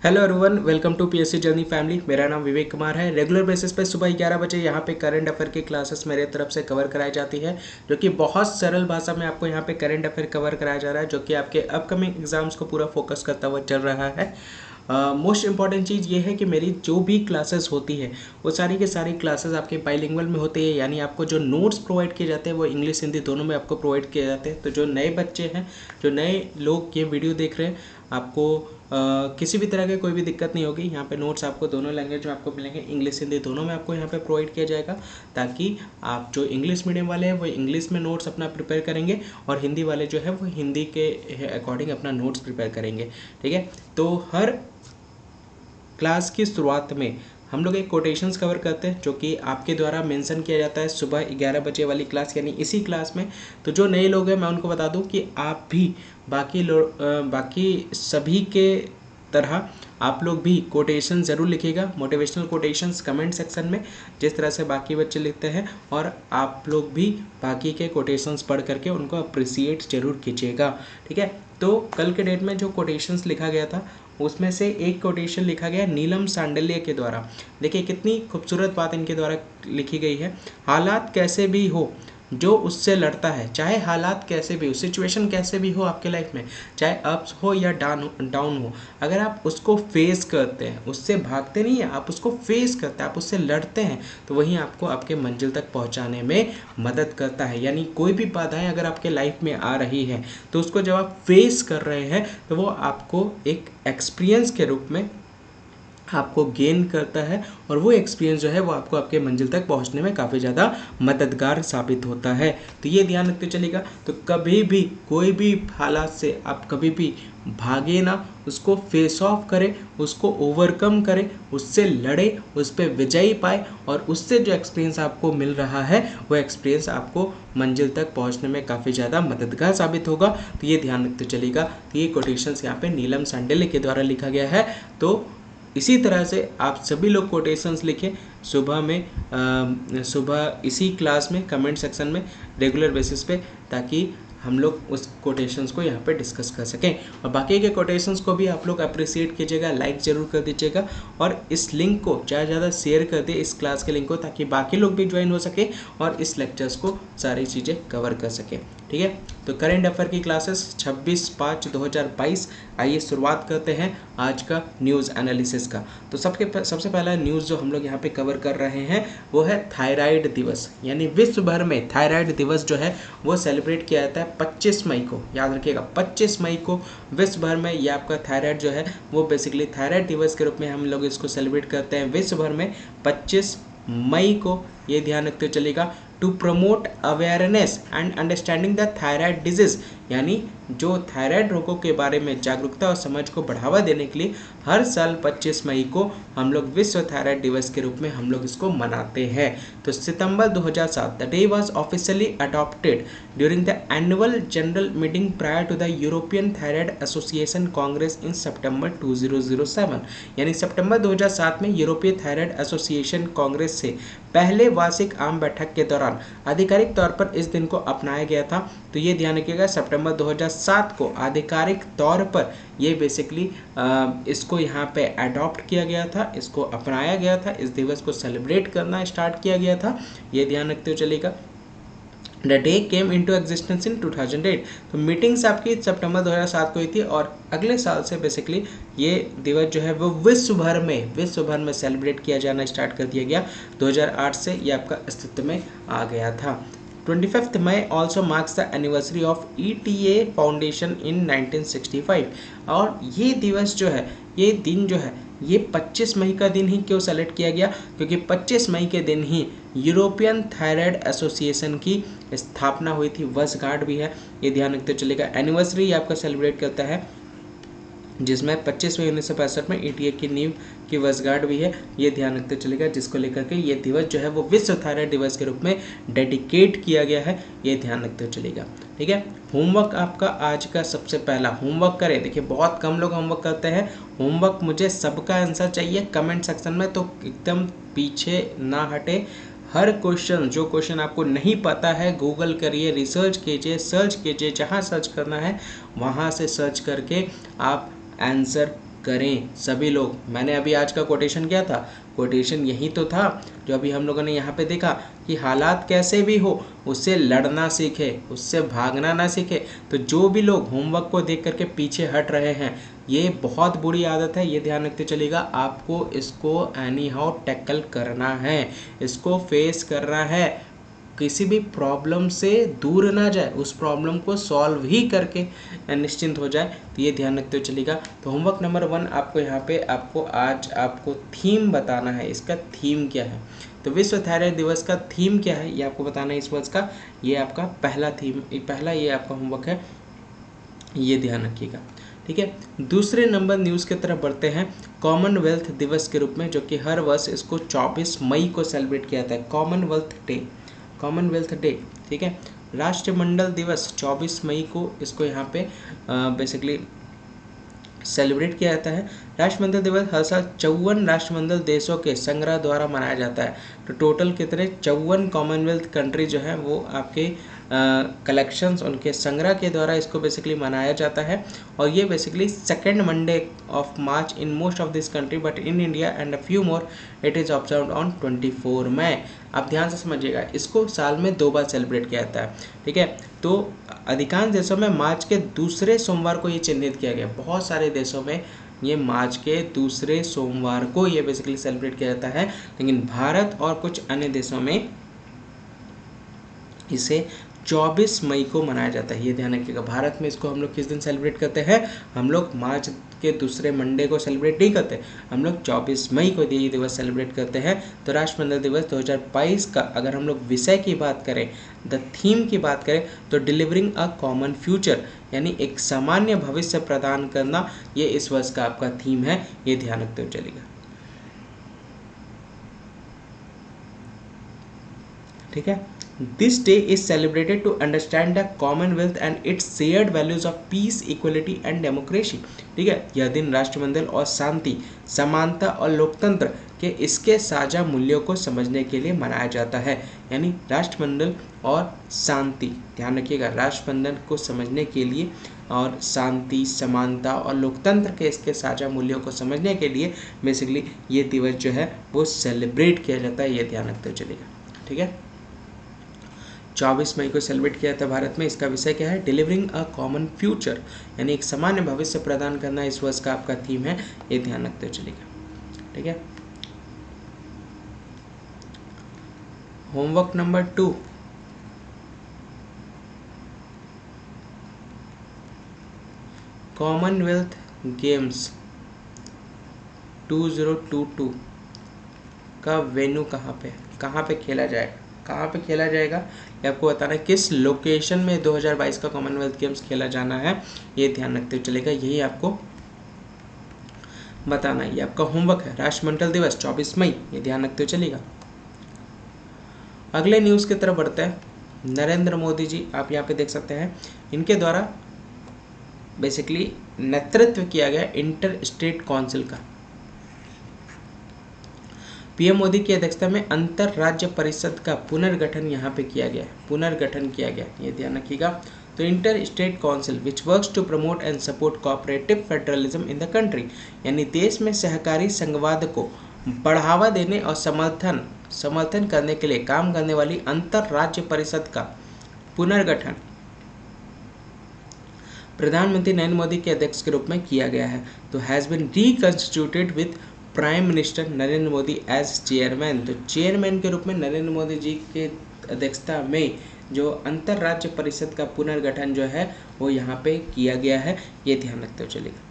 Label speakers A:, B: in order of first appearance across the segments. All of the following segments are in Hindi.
A: Hello everyone, welcome to PSC journey family. मेरा नाम विवेक कुमार है। रेगुलर बेसिस पे सुबह 11 बजे यहाँ पे करंट अफेयर की क्लासेस मेरे तरफ से कवर कराई जाती है, जो कि बहुत सरल भाषा में आपको यहाँ पे करंट अफेयर कवर कराया जा रहा है, जो कि आपके अपकमिंग एग्जाम्स को पूरा फोकस करता हुआ चल रहा है। मोस्ट इंपॉर्टेंट चीज़ ये है कि मेरी जो भी क्लासेस होती है वो सारी की सारी क्लासेस आपके बाइलिंगुअल में होती है, यानी आपको जो नोट्स प्रोवाइड किए जाते हैं वो इंग्लिश हिंदी दोनों में आपको प्रोवाइड किए जाते हैं। तो जो नए बच्चे हैं, जो नए लोग ये वीडियो देख रहे हैं, आपको किसी भी तरह की कोई भी दिक्कत नहीं होगी। यहाँ पे नोट्स आपको दोनों लैंग्वेज में आपको मिलेंगे, इंग्लिश हिंदी दोनों में आपको यहाँ पे प्रोवाइड किया जाएगा, ताकि आप जो इंग्लिश मीडियम वाले हैं वो इंग्लिश में नोट्स अपना प्रिपेयर करेंगे और हिंदी वाले जो है वो हिंदी के अकॉर्डिंग अपना नोट्स प्रिपेयर करेंगे। ठीक है, तो हर क्लास की शुरुआत में हम लोग एक कोटेशंस कवर करते हैं, जो कि आपके द्वारा मेंशन किया जाता है सुबह 11 बजे वाली क्लास, यानी इसी क्लास में। तो जो नए लोग हैं मैं उनको बता दूं कि आप भी बाकी सभी के तरह आप लोग भी कोटेशन ज़रूर लिखिएगा, मोटिवेशनल कोटेशंस कमेंट सेक्शन में, जिस तरह से बाकी बच्चे लिखते हैं। और आप लोग भी बाकी के कोटेशंस पढ़ करके उनको अप्रिसिएट जरूर कीजिएगा। ठीक है, तो कल के डेट में जो कोटेशंस लिखा गया था उसमें से एक कोटेशन लिखा गया नीलम सांडल्य के द्वारा। देखिए कितनी खूबसूरत बात इनके द्वारा लिखी गई है। हालात कैसे भी हो, जो उससे लड़ता है, चाहे हालात कैसे भी हो, सिचुएशन कैसे भी हो आपके लाइफ में, चाहे अप्स हो या डाउन हो, अगर आप उसको फेस करते हैं, उससे भागते नहीं है, आप उसको फेस करते हैं, आप उससे लड़ते हैं, तो वही आपको आपके मंजिल तक पहुंचाने में मदद करता है। यानी कोई भी बाधाएं अगर आपके लाइफ में आ रही है तो उसको जब आप फेस कर रहे हैं तो वो आपको एक एक्सपीरियंस के रूप में आपको गेन करता है, और वो एक्सपीरियंस जो है वो आपको आपके मंजिल तक पहुंचने में काफ़ी ज़्यादा मददगार साबित होता है। तो ये ध्यान रखते चलिएगा। तो कभी भी कोई भी हालात से आप कभी भी भागे ना, उसको फेस ऑफ करें, उसको ओवरकम करें, उससे लड़े, उस पर विजयी पाए, और उससे जो एक्सपीरियंस आपको मिल रहा है वो एक्सपीरियंस आपको मंजिल तक पहुंचने में काफ़ी ज़्यादा मददगार साबित होगा। तो ये ध्यान रखते चलिएगा। तो ये कोटेशंस यहाँ पे नीलम सांडल्य के द्वारा लिखा गया है। तो इसी तरह से आप सभी लोग कोटेशंस लिखें सुबह इसी क्लास में कमेंट सेक्शन में रेगुलर बेसिस पे, ताकि हम लोग उस कोटेशंस को यहाँ पे डिस्कस कर सकें। और बाकी के कोटेशंस को भी आप लोग अप्रिसिएट कीजिएगा, लाइक ज़रूर कर दीजिएगा, और इस लिंक को ज़्यादा से ज़्यादा शेयर कर दे, इस क्लास के लिंक को, ताकि बाकी लोग भी ज्वाइन हो सके और इस लेक्चर्स को सारी चीज़ें कवर कर सकें। ठीक है, तो करेंट अफेयर की क्लासेस 26/5/2022। आइए शुरुआत करते हैं आज का न्यूज़ एनालिसिस का। तो सबसे पहला न्यूज़ जो हम लोग यहाँ पे कवर कर रहे हैं वो है थायराइड दिवस, यानी विश्व भर में थायराइड दिवस जो है वो सेलिब्रेट किया जाता है 25 मई को। याद रखिएगा 25 मई को विश्व भर में ये आपका थायराइड जो है वो बेसिकली थायराइड दिवस के रूप में हम लोग इसको सेलिब्रेट करते हैं विश्व भर में 25 मई को। ये ध्यान रखते चलिएगा। To promote awareness and understanding the thyroid disease, यानी जो थायराइड रोगों के बारे में जागरूकता और समझ को बढ़ावा देने के लिए हर साल 25 मई को हम लोग विश्व थायराइड दिवस के रूप में हम लोग इसको मनाते हैं। तो September 2007 the day was officially adopted during the annual general meeting prior to the European Thyroid Association Congress in September 2007, यानी सितंबर 2007 में यूरोपीय थायराइड एसोसिएशन कांग्रेस से पहले वार्षिक आम बैठक के दौरान आधिकारिक तौर पर इस दिन को अपनाया गया था। तो ये ध्यान रखिएगा, सितंबर 2007 को आधिकारिक तौर पर ये बेसिकली इसको यहाँ पे अडॉप्ट किया गया था, इसको अपनाया गया था, इस दिवस को सेलिब्रेट करना स्टार्ट किया गया था। ये ध्यान रखते हुए चलेगा। The day came into existence in 2008। तो मीटिंग्स आपकी सितंबर 2007 को हुई थी, और अगले साल से बेसिकली ये दिवस जो है वो विश्व भर में सेलिब्रेट किया जाना स्टार्ट कर दिया गया। 2008 से ये आपका अस्तित्व में आ गया था। 25 May also marks the anniversary of ETA foundation in 1965। और ये दिवस जो है, ये दिन जो है, ये 25 मई का दिन ही क्यों सेलेक्ट किया गया? क्योंकि 25 मई के दिन ही यूरोपियन थायराइड एसोसिएशन की स्थापना हुई थी। वर्षगांठ भी है, ये ध्यान रखते चलेगा। एनिवर्सरी आपका सेलिब्रेट करता है, जिसमें 25 मई 1965 में ETA की नींव की वर्षगांठ भी है। ये ध्यान रखते चलेगा, जिसको लेकर के ये दिवस जो है वो विश्व थायराइड दिवस के रूप में डेडिकेट किया गया है। ये ध्यान रखते चलेगा। ठीक है, होमवर्क आपका आज का सबसे पहला होमवर्क करें। देखिए बहुत कम लोग होमवर्क करते हैं। होमवर्क मुझे सबका आंसर चाहिए कमेंट सेक्शन में, तो एकदम पीछे ना हटे। हर क्वेश्चन, जो क्वेश्चन आपको नहीं पता है, गूगल करिए, रिसर्च कीजिए, सर्च कीजिए, जहाँ सर्च करना है वहाँ से सर्च करके आप आंसर करें सभी लोग। मैंने अभी आज का कोटेशन क्या था, कोटेशन यही तो था जो अभी हम लोगों ने यहाँ पे देखा कि हालात कैसे भी हो उससे लड़ना सीखे, उससे भागना ना सीखे। तो जो भी लोग होमवर्क को देख करके पीछे हट रहे हैं, ये बहुत बुरी आदत है, ये ध्यान रखते चलिएगा। आपको इसको एनी हाउ टैकल करना है, इसको फेस करना है, किसी भी प्रॉब्लम से दूर ना जाए, उस प्रॉब्लम को सॉल्व ही करके निश्चिंत हो जाए। तो ये ध्यान रखते हुए चलेगा। तो होमवर्क नंबर 1 आपको यहाँ पे आज आपको थीम बताना है। इसका थीम क्या है, तो विश्व थायराइड दिवस का थीम क्या है ये आपको बताना है इस वर्ष का। ये आपका पहला थीम, ये आपका होमवर्क है, ये ध्यान रखिएगा। ठीक है, दूसरे नंबर न्यूज़ की तरफ बढ़ते हैं। कॉमनवेल्थ दिवस के रूप में, जो कि हर वर्ष इसको 24 मई को सेलिब्रेट किया जाता है, कॉमनवेल्थ डे। ठीक है, राष्ट्रमंडल दिवस 24 मई को इसको यहाँ पे बेसिकली सेलिब्रेट किया जाता है। राष्ट्रमंडल दिवस हर साल 54 राष्ट्रमंडल देशों के संग्रह द्वारा मनाया जाता है। तो टोटल कितने 54 कॉमनवेल्थ कंट्री जो है वो आपके कलेक्शंस, उनके संग्रह के द्वारा इसको बेसिकली मनाया जाता है। और ये basically second Monday of March in most of this country, but in India and a few more it is observed on 24 मई। आप ध्यान से समझिएगा, इसको साल में 2 बार सेलिब्रेट किया जाता है। ठीक है, तो अधिकांश देशों में मार्च के दूसरे सोमवार को ये चिन्हित किया गया। बहुत सारे देशों में ये मार्च के दूसरे सोमवार को ये बेसिकली सेलिब्रेट किया जाता है, लेकिन भारत और कुछ अन्य देशों में इसे 24 मई को मनाया जाता है। ये ध्यान रखिएगा। भारत में इसको हम लोग किस दिन सेलिब्रेट करते हैं, हम लोग मार्च के दूसरे मंडे को सेलिब्रेट नहीं करते, हम लोग 24 मई को ये दिवस सेलिब्रेट करते हैं। तो राष्ट्रमंडल दिवस 2022 का अगर हम लोग विषय की बात करें, द थीम की बात करें, तो डिलीवरिंग अ कॉमन फ्यूचर, यानी एक सामान्य भविष्य प्रदान करना, ये इस वर्ष का आपका थीम है। ये ध्यान रखते हुए चलेगा। ठीक है, this day is celebrated to understand the Commonwealth and its shared values of peace, equality and democracy. ठीक है, यह दिन राष्ट्रमंडल और शांति, समानता और लोकतंत्र के इसके साझा मूल्यों को समझने के लिए मनाया जाता है। यानी राष्ट्रमंडल और शांति, ध्यान रखिएगा, राष्ट्रमंडल को समझने के लिए और शांति, समानता और लोकतंत्र के इसके साझा मूल्यों को समझने के लिए बेसिकली ये दिवस जो है वो सेलिब्रेट किया जाता है। ये ध्यान रखते हुए चलेगा। ठीक है, 24 मई को सेलिब्रेट किया था भारत में। इसका विषय क्या है, डिलीवरिंग अ कॉमन फ्यूचर, यानी एक सामान्य भविष्य प्रदान करना इस वर्ष का आपका थीम है। ये ध्यान रखते हुए चलेगा। ठीक है, होमवर्क नंबर 2, कॉमनवेल्थ गेम्स 2022 का वेन्यू कहाँ पे खेला जाएगा, ये आपको बताना है। किस लोकेशन में 2022 का कॉमनवेल्थ गेम्स खेला जाना है, ये ध्यान रखते हुए चलेगा। यही आपको बताना है, ये आपका होमवर्क है। राष्ट्रमंडल दिवस 24 मई, ये ध्यान रखते हुए चलेगा। अगले न्यूज़ की तरफ बढ़ते हैं। नरेंद्र मोदी जी, आप यहाँ पे देख सकते हैं, इनके द्वारा बेसिकली नेतृत्व किया गया इंटर स्टेट काउंसिल का। पीएम मोदी की अध्यक्षता में अंतर राज्य परिषद का पुनर्गठन यहाँ पे किया गया, ये ध्यान रखिएगा। तो inter state council which works to promote and support cooperative federalism in the country, यानी देश में सहकारी संघवाद को बढ़ावा देने और समर्थन करने के लिए काम करने वाली अंतर राज्य परिषद का पुनर्गठन प्रधानमंत्री नरेंद्र मोदी के अध्यक्ष के रूप में किया गया है। तो has been reconstituted with prime minister Narendra Modi as chairman. तो चेयरमैन के रूप में नरेंद्र मोदी जी के अध्यक्षता में जो अंतर राज्य परिषद का पुनर्गठन जो है वो यहाँ पे किया गया है। ये ध्यान रखते हुए चलेगा।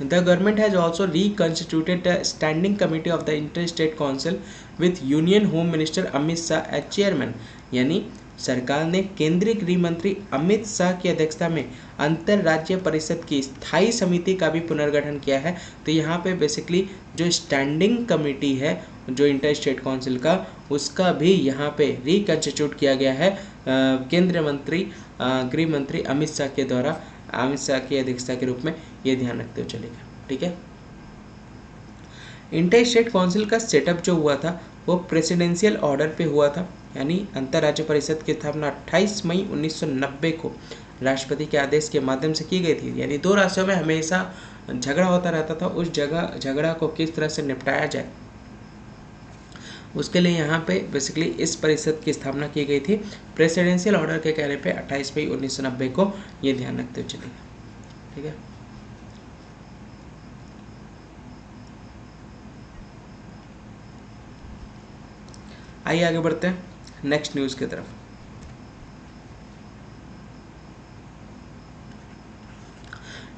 A: The government has also reconstituted a standing committee of the Inter-State Council with Union Home Minister Amit Shah as chairman। यानी सरकार ने केंद्रीय गृह मंत्री अमित शाह की अध्यक्षता में अंतर राज्य परिषद की स्थायी समिति का भी पुनर्गठन किया है। तो यहाँ पे बेसिकली जो स्टैंडिंग कमेटी है जो इंटर स्टेट काउंसिल का, उसका भी यहाँ पे रिकंस्टिट्यूट किया गया है केंद्रीय मंत्री गृह मंत्री अमित शाह के द्वारा, अमित शाह की अध्यक्षता के रूप में। ये ध्यान रखते हुए चलेगा। ठीक है, इंटर स्टेट काउंसिल का सेटअप जो हुआ था वो प्रेसिडेंशियल ऑर्डर पे हुआ था, यानी अंतर्राज्य परिषद की स्थापना 28 मई 1990 को राष्ट्रपति के आदेश के माध्यम से की गई थी। यानी दो राज्यों में हमेशा झगड़ा होता रहता था, उस झगड़ा को किस तरह से निपटाया जाए उसके लिए यहाँ पे बेसिकली इस परिषद की स्थापना की गई थी। प्रेसिडेंशियल ऑर्डर के कहने पे 28 मई 1990 को ये ध्यान रखते हुए चलेगा, ठीक है। आइए आगे बढ़ते हैं नेक्स्ट न्यूज़ की तरफ।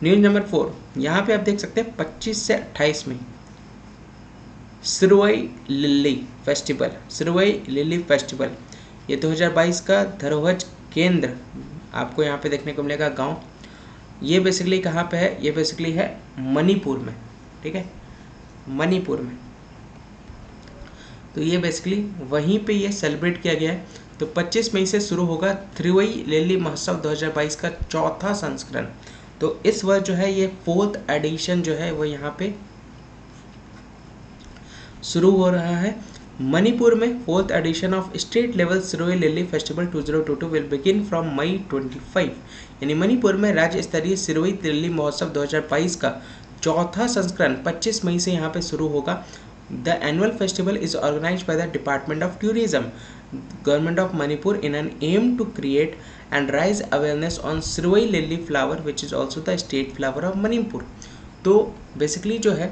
A: न्यूज़ नंबर 4, यहाँ पे आप देख सकते हैं 25 से 28 में सिरुवई लिली फेस्टिवल, सिरुवई लिली फेस्टिवल ये 2022 का धरोहर केंद्र आपको यहाँ पे देखने को मिलेगा गांव। ये बेसिकली कहाँ पे है, ये बेसिकली है मणिपुर में, ठीक है, मणिपुर में। तो ये बेसिकली वहीं पे ये सेलिब्रेट किया गया है। तो 25 मई से शुरू होगा त्रिवई लिली महोत्सव 2022 का चौथा संस्करण। तो इस वर्ष जो है ये 4th एडिशन जो है वो यहाँ पे शुरू हो रहा है। मणिपुर में 4th edition of state level Shirui lily festival 2022 will begin from May 25। यानी मणिपुर में राज्य स्तरीय सिरोई लिली महोत्सव 2022 का चौथा संस्करण 25 मई से यहाँ पे शुरू होगा। The annual festival is organized by the Department of Tourism, Government of Manipur, in an aim to create and raise awareness on Sirwai lily flower, which is also the state flower of Manipur. तो बेसिकली जो है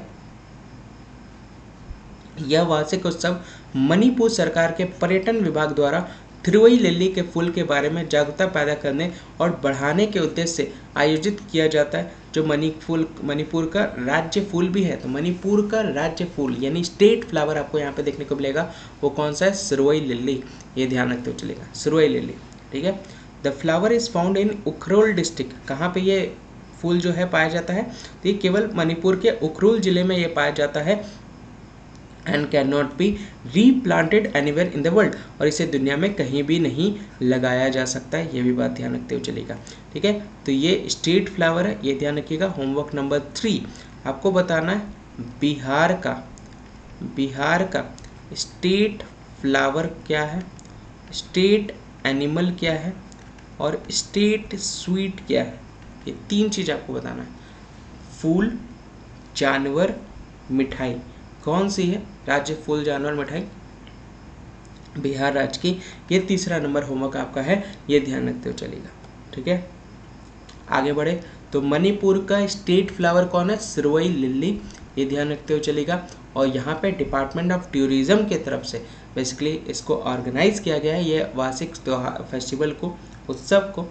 A: यह वार्षिक उत्सव मणिपुर सरकार के पर्यटन विभाग द्वारा त्रिवई लिली के फूल के बारे में जागरूकता पैदा करने और बढ़ाने के उद्देश्य से आयोजित किया जाता है। जो मणिपुर का राज्य फूल भी है, तो मणिपुर का राज्य फूल यानी स्टेट फ्लावर आपको यहाँ पे देखने को मिलेगा, वो कौन सा है, सिरुवई लिली। ये ध्यान रखते हुए चलेगा, सिरुवई लिली, ठीक है। The flower is found in Ukhrul district. कहाँ पे ये फूल जो है पाया जाता है, तो ये केवल मणिपुर के उखरुल जिले में ये पाया जाता है। And can not be replanted anywhere in the world, और इसे दुनिया में कहीं भी नहीं लगाया जा सकता है, ये भी बात ध्यान रखते हुए चलेगा, ठीक है। तो ये स्टेट फ्लावर है, ये ध्यान रखिएगा। होमवर्क नंबर 3 आपको बताना है बिहार का स्टेट फ्लावर क्या है, स्टेट एनिमल क्या है और स्टेट स्वीट क्या है। ये 3 चीज़ आपको बताना है। फूल, जानवर, मिठाई कौन सी है, राज्य फूल, जानवर, मिठाई बिहार राज्य की। ये तीसरा नंबर होमवर्क आपका है, ये ध्यान रखते हुए चलेगा, ठीक है। आगे बढ़े तो मणिपुर का स्टेट फ्लावर कौन है, सिरुवई लिली, ये ध्यान रखते हुए चलेगा। और यहाँ पे डिपार्टमेंट ऑफ टूरिज्म की तरफ से बेसिकली इसको ऑर्गेनाइज किया गया है, ये वार्षिक त्योहार फेस्टिवल को, उत्सव को,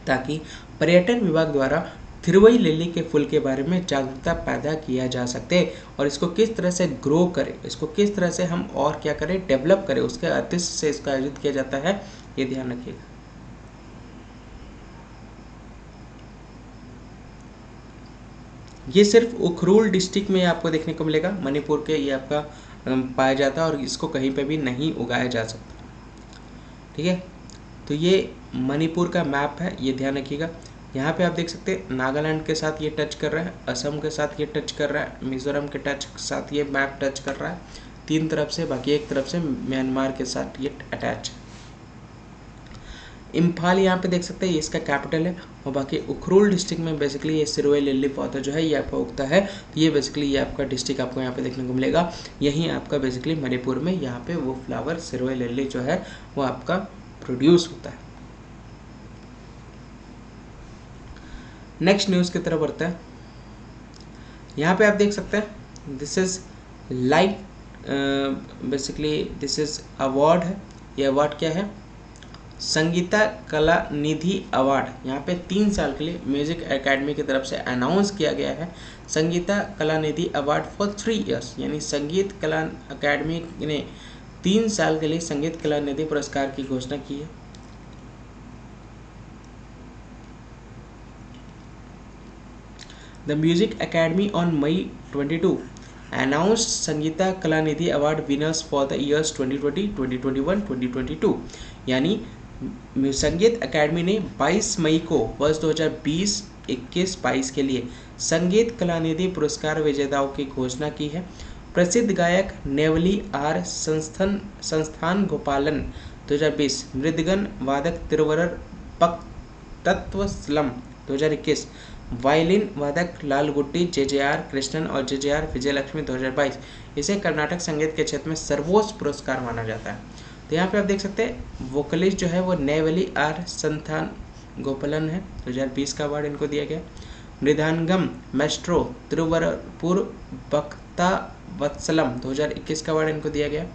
A: ताकि पर्यटन विभाग द्वारा थिरुवई लिली के फूल के बारे में जागरूकता पैदा किया जा सकते और इसको किस तरह से ग्रो करें, इसको किस तरह से हम और क्या करें, डेवलप करें, उसके उद्देश्य से इसका आयोजित किया जाता है, ये ध्यान रखिएगा। ये सिर्फ उखरुल डिस्ट्रिक्ट में आपको देखने को मिलेगा, मणिपुर के ये आपका पाया जाता है और इसको कहीं पे भी नहीं उगाया जा सकता, ठीक है। तो ये मणिपुर का मैप है, ये ध्यान रखिएगा। यहाँ पे आप देख सकते हैं नागालैंड के साथ ये टच कर रहा है, असम के साथ ये टच कर रहा है, मिजोरम के साथ ये मैप टच कर रहा है 3 तरफ से, बाकी एक तरफ से म्यांमार के साथ ये अटैच। इम्फाल यहाँ पे देख सकते हैं ये इसका कैपिटल है, और बाकी उखरुल डिस्ट्रिक्ट में बेसिकली ये सिरुवई लिली पौधा जो है ये आपका उगता है। तो ये बेसिकली ये आपका डिस्ट्रिक्ट आपको यहाँ पे देखने को मिलेगा, यहीं आपका बेसिकली मणिपुर में यहाँ पे वो फ्लावर सिरुवई लिली जो है वो आपका प्रोड्यूस होता है। नेक्स्ट न्यूज़ की तरफ बढ़ते हैं। यहाँ पे आप देख सकते हैं this is light, basically this is award है। ये अवार्ड क्या है, संगीता कला निधि अवार्ड। यहाँ पे 3 साल के लिए म्यूजिक एकेडमी की तरफ से अनाउंस किया गया है संगीता कला निधि अवार्ड फॉर 3 इयर्स, यानी संगीत कला अकेडमी ने 3 साल के लिए संगीत कला निधि पुरस्कार की घोषणा की है। The Music Academy on May 22 announced Sangeeta Kalanidhi award winners for the years 2020, 2021, 2022। यानी संगीत अकेडमी ने 22 मई को वर्ष 2020, 21, 22 के लिए संगीत कलानिधि पुरस्कार विजेताओं की घोषणा की है। प्रसिद्ध गायक नेवली आर संस्थान गोपालन 2020। मृदंगन वादक तिरुवरर पक्तत्वस्लम 2021। वायलिन वादक लालगुड्डी JJR कृष्णन और JJR विजयलक्ष्मी 2022। इसे कर्नाटक संगीत के क्षेत्र में सर्वोच्च पुरस्कार माना जाता है। तो यहाँ पे आप देख सकते हैं वोकलिस्ट जो है वो नेवली आर संस्थान गोपालन है, 2020 का अवार्ड इनको दिया गया। मृदंगम मेस्ट्रो तिरुवरपुर भक्तवत्सलम 2021 का अवार्ड इनको दिया गया।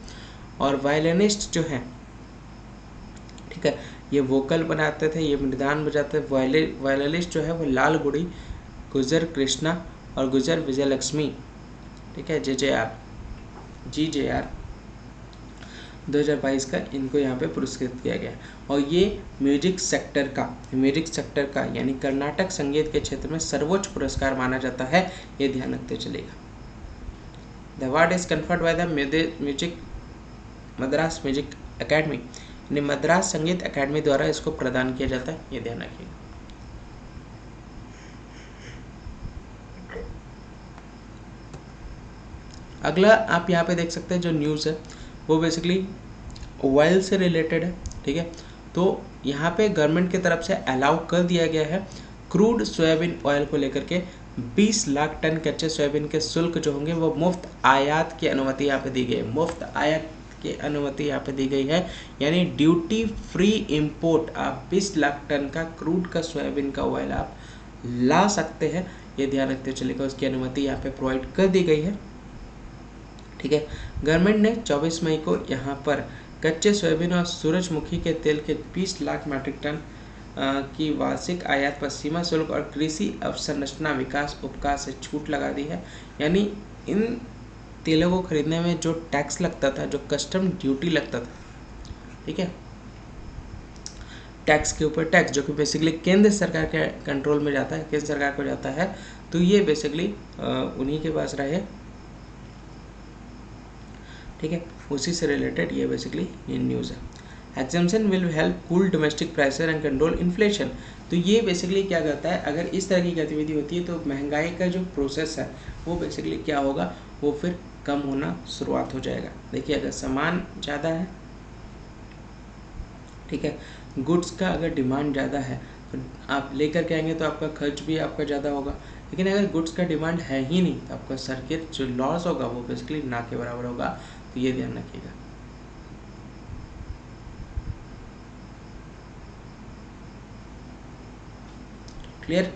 A: और वायलिनिस्ट जो है, ठीक है, ये वोकल बनाते थे, ये मृदान बजाते थे। वायलिनिस्ट जो है वो लाल गुड़ी गुजर कृष्णा और गुजर विजयलक्ष्मी, ठीक है, GJR 2022 का इनको यहाँ पे पुरस्कृत किया गया। और ये म्यूजिक सेक्टर का यानी कर्नाटक संगीत के क्षेत्र में सर्वोच्च पुरस्कार माना जाता है, ये ध्यान रखते चलेगा। The award is conferred by the Madras music academy, यानी मद्रास संगीत अकेडमी द्वारा इसको प्रदान किया जाता है, ये ध्यान रखिएगा। अगला आप यहाँ पे देख सकते हैं जो न्यूज़ है वो बेसिकली ऑयल से रिलेटेड है, ठीक है। तो यहाँ पे गवर्नमेंट की तरफ से अलाउ कर दिया गया है क्रूड सोयाबीन ऑयल को लेकर के 20 लाख टन कच्चे सोयाबीन के शुल्क जो होंगे वो मुफ्त आयात की अनुमति यहाँ पे दी गई है। मुफ्त आयात की अनुमति यहाँ पे दी गई है, यानी ड्यूटी फ्री इंपोर्ट आप 20 लाख टन का क्रूड का सोयाबीन का ऑयल आप ला सकते हैं, ये ध्यान रखते चलेगा। उसकी अनुमति यहाँ पे प्रोवाइड कर दी गई है, ठीक है। गवर्नमेंट ने 24 मई को यहाँ पर कच्चे सोयाबीन और सूरजमुखी के तेल के 20 लाख मीट्रिक टन की वार्षिक आयात पर सीमा शुल्क और कृषि अवसंरचना विकास उपकार से छूट लगा दी है। यानी इन तेलों को खरीदने में जो टैक्स लगता था, जो कस्टम ड्यूटी लगता था, ठीक है, टैक्स के ऊपर टैक्स, जो कि बेसिकली केंद्र सरकार के कंट्रोल में जाता है, केंद्र सरकार को जाता है, तो ये बेसिकली उन्हीं के पास रहे, ठीक है, उसी से रिलेटेड ये बेसिकली ये न्यूज़ है। Exemption will help cool domestic prices and control inflation. तो ये बेसिकली क्या करता है, अगर इस तरह की गतिविधि होती है तो महंगाई का जो प्रोसेस है वो बेसिकली क्या होगा, वो फिर कम होना शुरुआत हो जाएगा। देखिए अगर सामान ज़्यादा है, ठीक है, गुड्स का अगर डिमांड ज़्यादा है तो आप लेकर के आएंगे तो आपका खर्च भी आपका ज़्यादा होगा। लेकिन अगर गुड्स का डिमांड है ही नहीं तो आपका सर्किट जो लॉस होगा वो बेसिकली ना के बराबर होगा। तो ये ध्यान रखिएगा। क्लियर?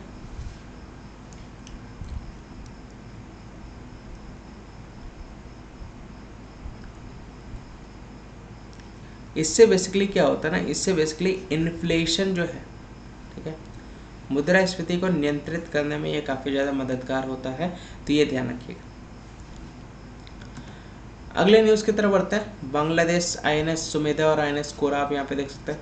A: इससे बेसिकली क्या होता है ना, इससे बेसिकली इन्फ्लेशन जो है, ठीक है, मुद्रास्फीति को नियंत्रित करने में ये काफ़ी ज़्यादा मददगार होता है। तो ये ध्यान रखिएगा। अगले न्यूज़ की तरफ बढ़ते हैं। बांग्लादेश INS सुमेधा और INS कोरा आप यहाँ पे देख सकते हैं।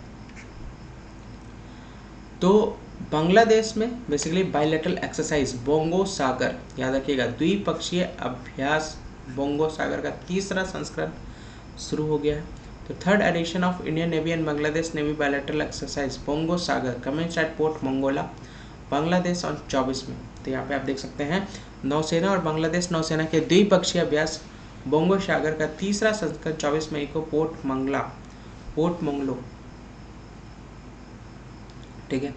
A: तो बांग्लादेश में बेसिकली बायलैटरल एक्सरसाइज बोंगो सागर, याद रखिएगा, द्विपक्षीय अभ्यास बोंगो सागर का तीसरा संस्करण शुरू हो गया है। तो third edition of Indian navy and Bangladesh navy bilateral exercise Bongo Sagar commenced at port Mongla Bangladesh on 24 में। तो यहाँ पे आप देख सकते हैं नौसेना और बांग्लादेश नौसेना के द्विपक्षीय अभ्यास बोंगो सागर का तीसरा संस्करण 24 मई को पोर्ट मंगलो, ठीक है,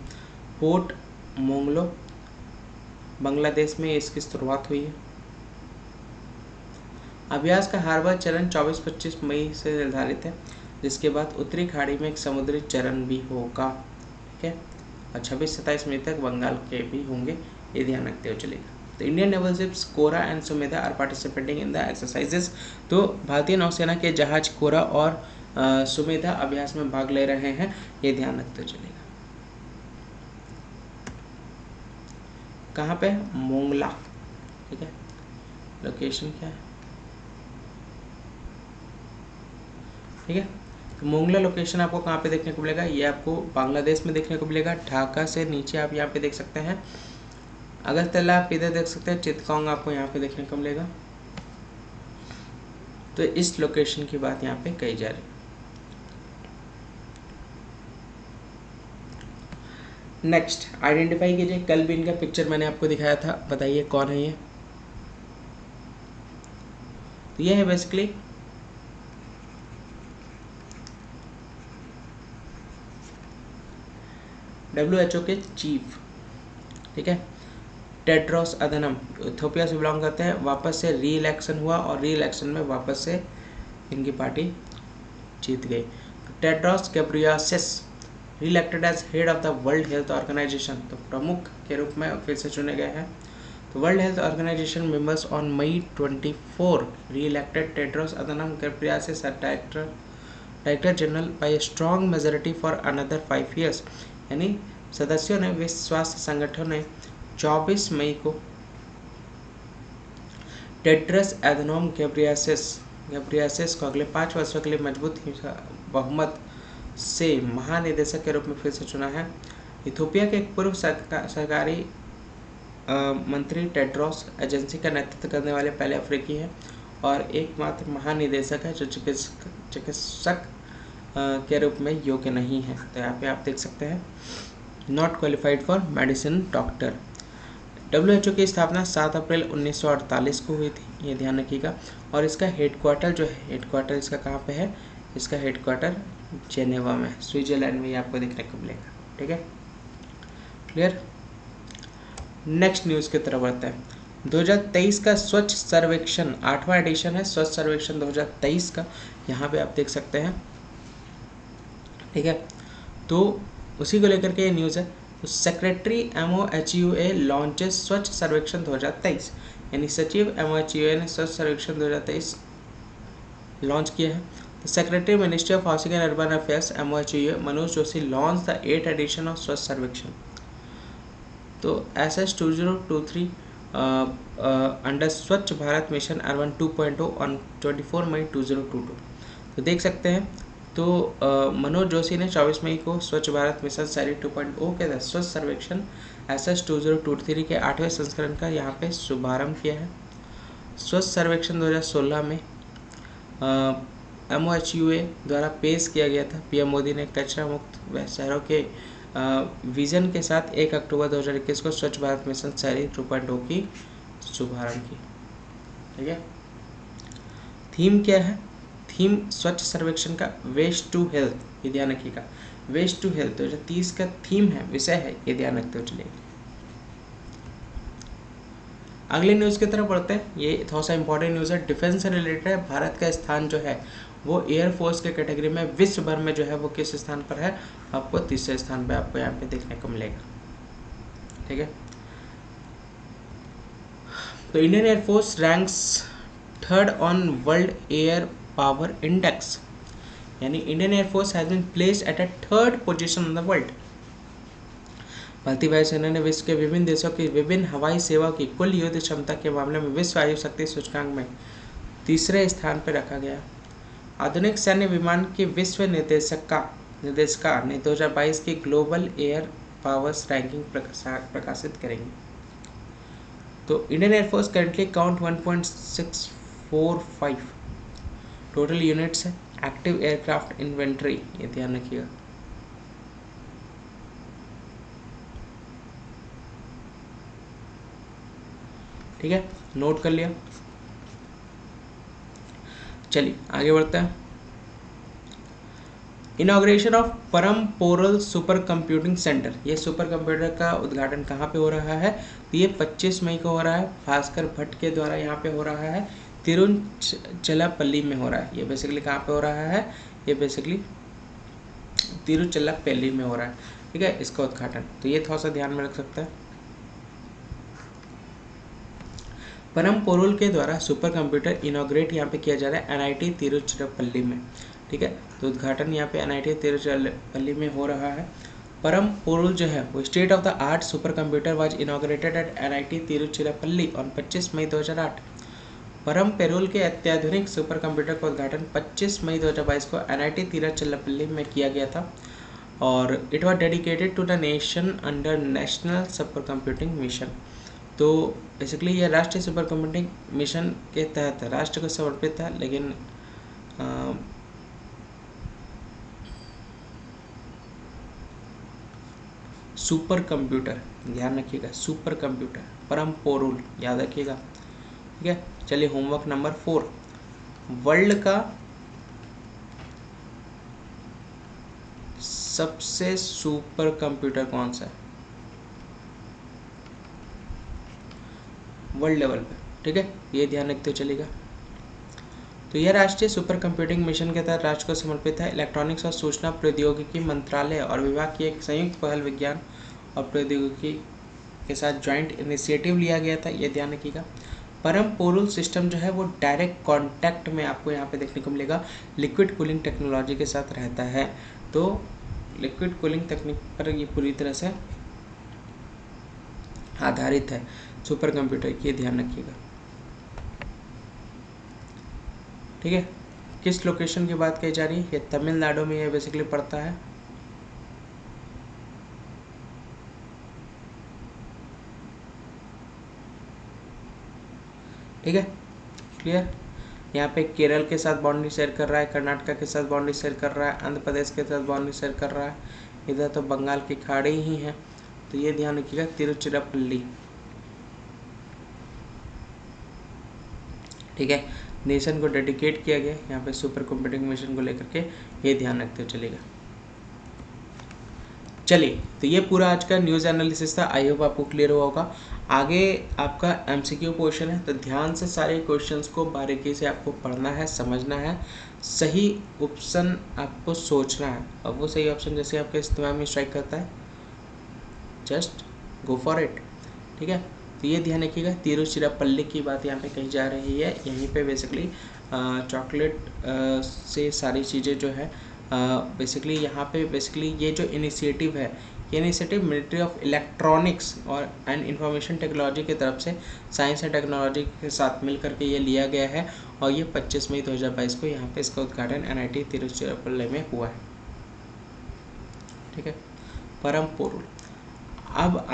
A: पोर्ट मोंगलो बांग्लादेश में इसकी शुरुआत हुई है। अभ्यास का हार्बर चरण 24-25 मई से निर्धारित है, जिसके बाद उत्तरी खाड़ी में एक समुद्री चरण भी होगा, ठीक है, और 26-27 मई तक बंगाल के भी होंगे, ये ध्यान रखते हुए चलेगा। तो Indian naval ships Kora and Sumedha are participating in the exercises. तो भारतीय नौसेना के जहाज कोरा और सुमेधा अभ्यास में भाग ले रहे हैं, ये ध्यान रखते हुए चलेगा। कहाँ पे? मोंगला, ठीक है, लोकेशन क्या है, ठीक है। तो मोंगला लोकेशन आपको कहाँ पे देखने को मिलेगा, ये आपको बांग्लादेश में देखने को मिलेगा। ढाका से नीचे आप यहाँ पे देख सकते हैं अगरतला, आप इधर देख सकते हैं चितगोंग आपको यहाँ पे देखने को मिलेगा। तो इस लोकेशन की बात यहाँ पे कही जा रही है। नेक्स्ट आइडेंटिफाई कीजिए, कल भी इनका पिक्चर मैंने आपको दिखाया था, बताइए कौन है ये। तो ये है बेसिकली WHO के चीफ, ठीक है। टेड्रोस अधनम इथियोपिया से बिलोंग करते हैं, वापस से री इलेक्शन हुआ और री इलेक्शन में वापस से इनकी पार्टी जीत गई। Tedros Ghebreyesus re elected as head of the world health organisation, तो प्रमुख के रूप में फिर से चुने गए हैं। तो World health Organization members on May 24 reelected Tedros Adhanom Ghebreyesus as director general by strong majority for another 5 years। यानी सदस्यों ने, विश्व स्वास्थ्य संगठन ने 24 मई को टेड्रोस अधनोम घेब्रेयेसस को अगले 5 वर्षों के लिए मजबूत बहुमत से महानिदेशक के रूप में फिर से चुना है। इथियोपिया के एक पूर्व सरकारी मंत्री टेड्रोस एजेंसी का नेतृत्व करने वाले पहले अफ्रीकी हैं और एकमात्र महानिदेशक है जो चिकित्सक के रूप में योग्य नहीं है। तो यहाँ पे आप देख सकते हैं not qualified for medicine doctor. WHO की स्थापना 7 अप्रैल 1948 को हुई थी, ये ध्यान रखिएगा। और इसका हेडक्वार्टर जो है, हेडक्वार्टर इसका कहाँ पे है, इसका हेडक्वार्टर जेनेवा में, स्विट्जरलैंड में, ये आपको देखने को मिलेगा, ठीक है, क्लियर। नेक्स्ट न्यूज़ की तरफ बढ़ते हैं। 2023 का स्वच्छ सर्वेक्षण 8वां एडिशन है, स्वच्छ सर्वेक्षण 2023 का, यहाँ पे आप देख सकते हैं, ठीक है। तो उसी को लेकर के ये न्यूज़ है। तो सेक्रेटरी MOHUA लॉन्चेस स्वच्छ सर्वेक्षण 2023, यानी सचिव MOHUA ने स्वच्छ सर्वेक्षण 2023 लॉन्च किया है। तो secretary ministry of housing and urban affairs MOHUA Manoj Joshi launch the 8th edition of Swachh Survekshan. तो SS 2023 under Swachh Bharat mission urban 2.0 on 24 May 2022। तो देख सकते हैं, तो मनोज जोशी ने 24 मई को स्वच्छ भारत मिशन शहरी 2.0 के तहत स्वच्छ सर्वेक्षण SS 2023 के 8वें संस्करण का यहाँ पे शुभारंभ किया है। स्वच्छ सर्वेक्षण 2016 में MOHUA द्वारा पेश किया गया था। PM मोदी ने कचरा मुक्त व शहरों के विजन के साथ 1 अक्टूबर 2021 को स्वच्छ भारत मिशन शहरी 2.0 की शुभारंभ की, ठीक है। थीम क्या है? थीम स्वच्छ सर्वेक्षण का वेस्ट टू हेल्थ, ये ध्यान रखिएगा, वेस्ट टू हेल्थ 2030 का थीम है, विषय है, ये ध्यान रखते हुए चलिए। अगले न्यूज़ की तरफ बढ़ते हैं। ये थोड़ा सा इंपॉर्टेंट न्यूज़ है, डिफेंस से रिलेटेड है। भारत का स्थान जो है वो एयरफोर्स के कैटेगरी में विश्व भर में जो है वो किस स्थान पर है? आपको 3रे स्थान पे आपको यहाँ पे देखने को मिलेगा, ठीक है। तो Indian air force ranks 3rd on world air power index, यानी Indian air force has been placed at a 3rd position in the world. भारतीय वायुसेना ने विश्व के विभिन्न देशों की विभिन्न हवाई सेवाओं की कुल युद्ध क्षमता के मामले में विश्व वायु शक्ति सूचकांक में 3रे स्थान पर रखा गया। आधुनिक सैन्य विमान की विश्व निर्देशिका ने 2022 की ग्लोबल एयर पावर्स रैंकिंग प्रकाशित करेंगे। तो Indian air force currently count 1.645 total units है। एक्टिव एयरक्राफ्ट इन्वेंट्री, ये ध्यान रखिएगा, ठीक है, नोट कर लिया। चलिए आगे बढ़ते हैं। इनॉग्रेशन ऑफ परम पोरल सुपर कंप्यूटिंग सेंटर, ये सुपर कंप्यूटर का उद्घाटन कहाँ पे हो रहा है? तो ये 25 मई को हो रहा है, भास्कर भट्ट के द्वारा यहाँ पे हो रहा है, तिरुचिरापल्ली में हो रहा है। ये बेसिकली कहाँ पे हो रहा है? ये बेसिकली तिरुचिरापल्ली में हो रहा है, ठीक है, इसका उद्घाटन। तो ये थोड़ा सा ध्यान में रख सकते हैं। परम पोरुल के द्वारा सुपर कंप्यूटर इनॉग्रेट यहाँ पे किया जा रहा है NIT तिरुचिरापल्ली में, ठीक है। तो उद्घाटन यहाँ पे NIT तिरुचिरापल्ली में हो रहा है। परम पोरुल जो है वो state of the art super computer was inaugurated at NIT Tiruchirappalli on 25 May 2008। Param पेरुल के अत्याधुनिक सुपर कंप्यूटर का उद्घाटन 25 मई 2022 को NIT तिरुचिरापल्ली में किया गया था और it was dedicated to the nation under national super computing mission. तो बेसिकली ये राष्ट्रीय सुपर कंप्यूटिंग मिशन के तहत राष्ट्र को समर्पित था, लेकिन सुपर कंप्यूटर ध्यान रखिएगा, सुपर कंप्यूटर परम पोरुल याद रखिएगा, ठीक है। चलिए होमवर्क नंबर 4, वर्ल्ड का सबसे सुपर कंप्यूटर कौन सा है वर्ल्ड लेवल पे, ठीक है, ये ध्यान रखते चलेगा। तो यह राष्ट्रीय सुपर कंप्यूटिंग मिशन के तहत राष्ट्र को समर्पित है। इलेक्ट्रॉनिक्स और सूचना प्रौद्योगिकी मंत्रालय और विभाग की एक संयुक्त पहल विज्ञान और प्रौद्योगिकी के साथ ज्वाइंट इनिशिएटिव लिया गया था, ये ध्यान रखिएगा। परम पोरुल सिस्टम जो है वो डायरेक्ट कांटेक्ट में आपको यहाँ पे देखने को मिलेगा, लिक्विड कूलिंग टेक्नोलॉजी के साथ रहता है। तो लिक्विड कूलिंग तकनीक पर ये पूरी तरह से आधारित है सुपर कंप्यूटर, ये ध्यान रखिएगा, ठीक है। किस लोकेशन की बात कही जा रही है, ये तमिलनाडु में ये बेसिकली पड़ता है। ठीक है, क्लियर। यहाँ पे केरल के साथ बाउंड्री शेयर कर रहा है, कर्नाटक के साथ बाउंड्री शेयर कर रहा है, आंध्र प्रदेश के साथ बाउंड्री शेयर कर रहा है, इधर तो बंगाल की खाड़ी ही है। तो ये ध्यान रखिएगा, तिरुचिरापल्ली, ठीक है, नेशन को डेडिकेट किया गया यहाँ पे सुपर कंप्यूटिंग मिशन को लेकर के, ये ध्यान रखते हुए चलेगा। चलिए, तो ये पूरा आज का न्यूज़ एनालिसिस था, आई होप आपको क्लियर हुआ होगा। आगे आपका एमसीक्यू क्वेश्चन है, तो ध्यान से सारे क्वेश्चंस को बारीकी से आपको पढ़ना है, समझना है, सही ऑप्शन आपको सोचना है, और वो सही ऑप्शन जैसे आपके दिमाग में स्ट्राइक करता है जस्ट गो फॉर इट, ठीक है। तो ये ध्यान रखिएगा, तिरुचिरापल्ली की बात यहाँ पे कही जा रही है। यहीं पे बेसिकली चॉकलेट से सारी चीज़ें जो है बेसिकली यहाँ पे बेसिकली ये जो इनिशिएटिव है, ये इनिशिएटिव मिनिस्ट्री ऑफ इलेक्ट्रॉनिक्स और एंड इंफॉर्मेशन टेक्नोलॉजी की तरफ से साइंस एंड टेक्नोलॉजी के साथ मिल करके ये लिया गया है, और ये 25 मई 2022 को यहाँ पे इसका उद्घाटन NIT तिरुचिरापल्ली में हुआ है, ठीक है। परम पोरुल। अब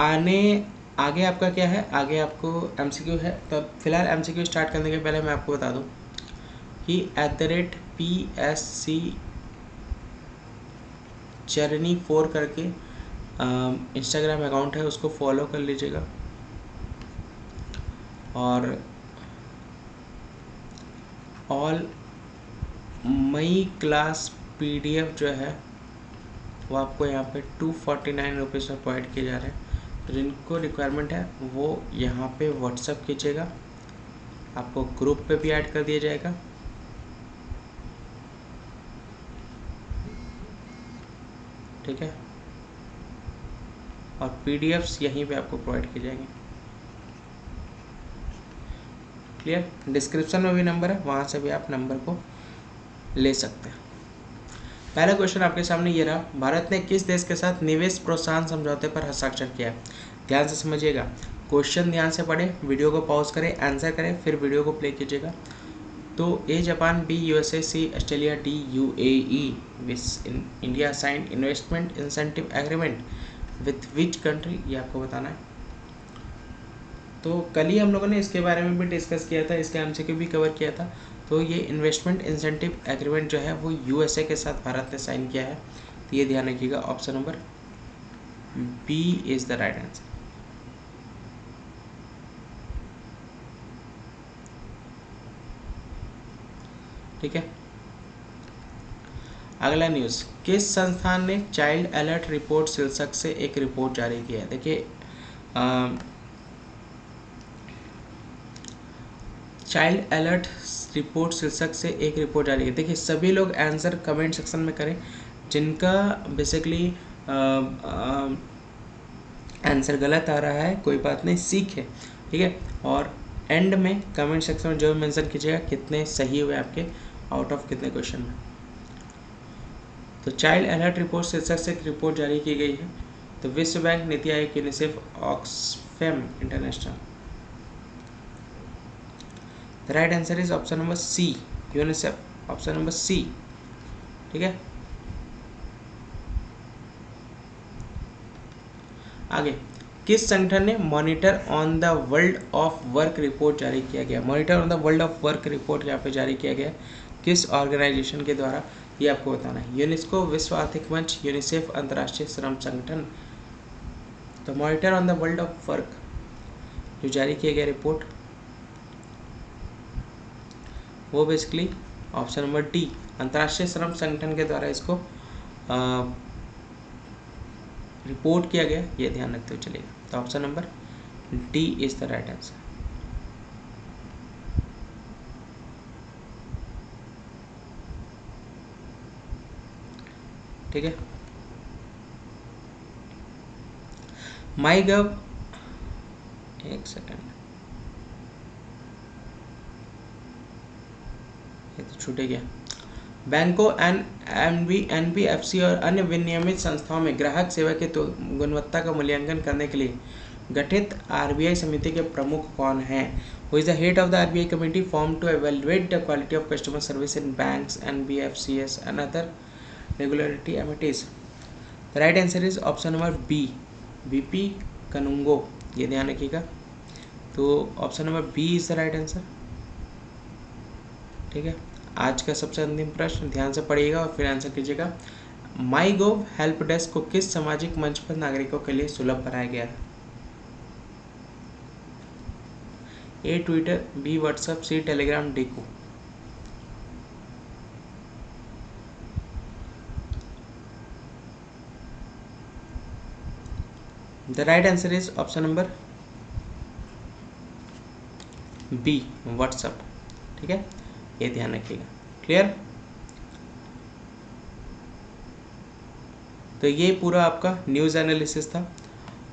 A: आगे आपका क्या है, आगे आपको MCQ है। तो फिलहाल MCQ स्टार्ट करने के पहले मैं आपको बता दूं कि @PSC जर्नी 4 करके इंस्टाग्राम अकाउंट है, उसको फॉलो कर लीजिएगा, और ऑल मई क्लास PDF जो है वो आपको यहाँ पे 249 रुपीज़ में प्रोवाइड किए जा रहे हैं। तो जिनको रिक्वायरमेंट है वो यहाँ पे व्हाट्सअप कीजिएगा, आपको ग्रुप पे भी ऐड कर दिया जाएगा, ठीक है, और PDFs यहीं पे आपको प्रोवाइड किए जाएंगे, क्लियर। डिस्क्रिप्शन में भी नंबर है, वहाँ से भी आप नंबर को ले सकते हैं। पहला क्वेश्चन आपके सामने ये रहा, भारत ने किस देश के साथ निवेश प्रोत्साहन समझौते पर हस्ताक्षर किया है। ध्यान से समझिएगा, क्वेश्चन ध्यान से पढ़ें, वीडियो को पॉज करें, आंसर करें, फिर वीडियो को प्ले कीजिएगा। तो A Japan, B USA, C Australia, D UAE, which India signed investment incentive agreement with which country, ये आपको बताना है। तो कल ही हम लोगों ने इसके बारे में भी डिस्कस किया था, इसके MCQ भी कवर किया था। तो ये इन्वेस्टमेंट इंसेंटिव एग्रीमेंट जो है वो USA के साथ भारत ने साइन किया है। तो ये ध्यान रखिएगा, option number B is the right answer, ठीक है। अगला न्यूज़, किस संस्थान ने चाइल्ड अलर्ट रिपोर्ट शीर्षक से एक रिपोर्ट जारी किया है। देखिए चाइल्ड अलर्ट रिपोर्ट शीर्षक से एक रिपोर्ट जारी है। देखिए सभी लोग आंसर कमेंट सेक्शन में करें, जिनका बेसिकली आंसर गलत आ रहा है कोई बात नहीं, सीख है, ठीक है। और एंड में कमेंट सेक्शन में जो मेंशन कीजिएगा कितने सही हुए आपके, आउट ऑफ कितने क्वेश्चन में। तो चाइल्ड अलर्ट रिपोर्ट शीर्षक से एक रिपोर्ट जारी की गई है। तो विश्व bank, NITI Aayog, UNICEF, Oxfam international. The right answer is option number C, UNICEF, option number C, ठीक है। आगे, किस संगठन ने monitor on the world of work report जारी किया गया। Monitor on the world of work report यहाँ पे जारी किया गया, किस ऑर्गेनाइजेशन के द्वारा, ये आपको बताना है। यूनेस्को, विश्व आर्थिक मंच, यूनिसेफ, अंतर्राष्ट्रीय श्रम संगठन। तो monitor on the world of work जो जारी किया गया रिपोर्ट, वो बेसिकली ऑप्शन नंबर डी, अंतर्राष्ट्रीय श्रम संगठन के द्वारा इसको रिपोर्ट किया गया, ये ध्यान रखते हुए चलेगा। तो option number D is the right answer. ठीक है, माईगव, एक सेकंड, ये तो छूटे गया। बैंकों, एनबीएफसी और अन्य विनियमित संस्थाओं में ग्राहक सेवा की गुणवत्ता का मूल्यांकन करने के लिए गठित आरबीआई समिति के प्रमुख कौन हैं? Who is the head of the RBI committee form to evaluate the quality of customer service in banks, NBFCs and other regulatory entities? The right answer is option number B, BP Kanungo, ये ध्यान रखिएगा। तो option number B is the right answer. ठीक है, आज का सबसे अंतिम प्रश्न ध्यान से पढ़िएगा और फिर आंसर कीजिएगा। माईगोव हेल्प डेस्क को किस सामाजिक मंच पर नागरिकों के लिए सुलभ बनाया गया था? A Twitter, B WhatsApp, C Telegram, D को। The right answer is option number B, WhatsApp. ठीक है, ये ध्यान रखिएगा। क्लियर? तो ये पूरा आपका न्यूज़ एनालिसिस था।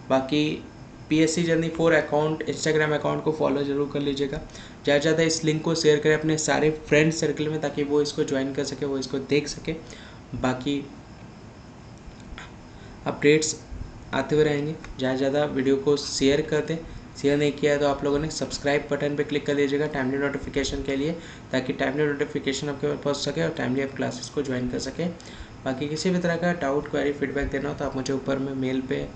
A: बाकी PSC journey 4 account, Instagram account को फॉलो जरूर कर लीजिएगा। ज़्यादा से ज़्यादा इस लिंक को शेयर करें अपने सारे फ्रेंड सर्कल में, ताकि वो इसको ज्वाइन कर सके, वो इसको देख सके। बाकी अपडेट्स आते हुए रहेंगे। ज़्यादा से ज़्यादा वीडियो को शेयर कर दें। शेयर नहीं किया है तो आप लोगों ने सब्सक्राइब बटन पे क्लिक कर दीजिएगा टाइमली नोटिफिकेशन के लिए, ताकि टाइमली नोटिफिकेशन आपके पास पहुँच सके और टाइमली आप क्लासेस को ज्वाइन कर सकें। बाकी किसी भी तरह का डाउट, क्वेरी, फीडबैक देना हो तो आप मुझे ऊपर में मेल पे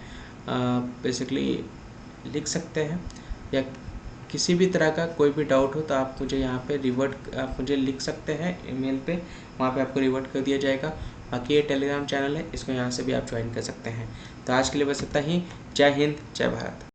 A: बेसिकली लिख सकते हैं, या किसी भी तरह का कोई भी डाउट हो तो आप मुझे यहाँ पे आप मुझे लिख सकते हैं ईमेल पे, वहाँ पे आपको रिवर्ट कर दिया जाएगा। बाकी ये टेलीग्राम चैनल है, इसको यहाँ से भी आप ज्वाइन कर सकते हैं। तो आज के लिए बस इतना ही। जय हिंद, जय भारत।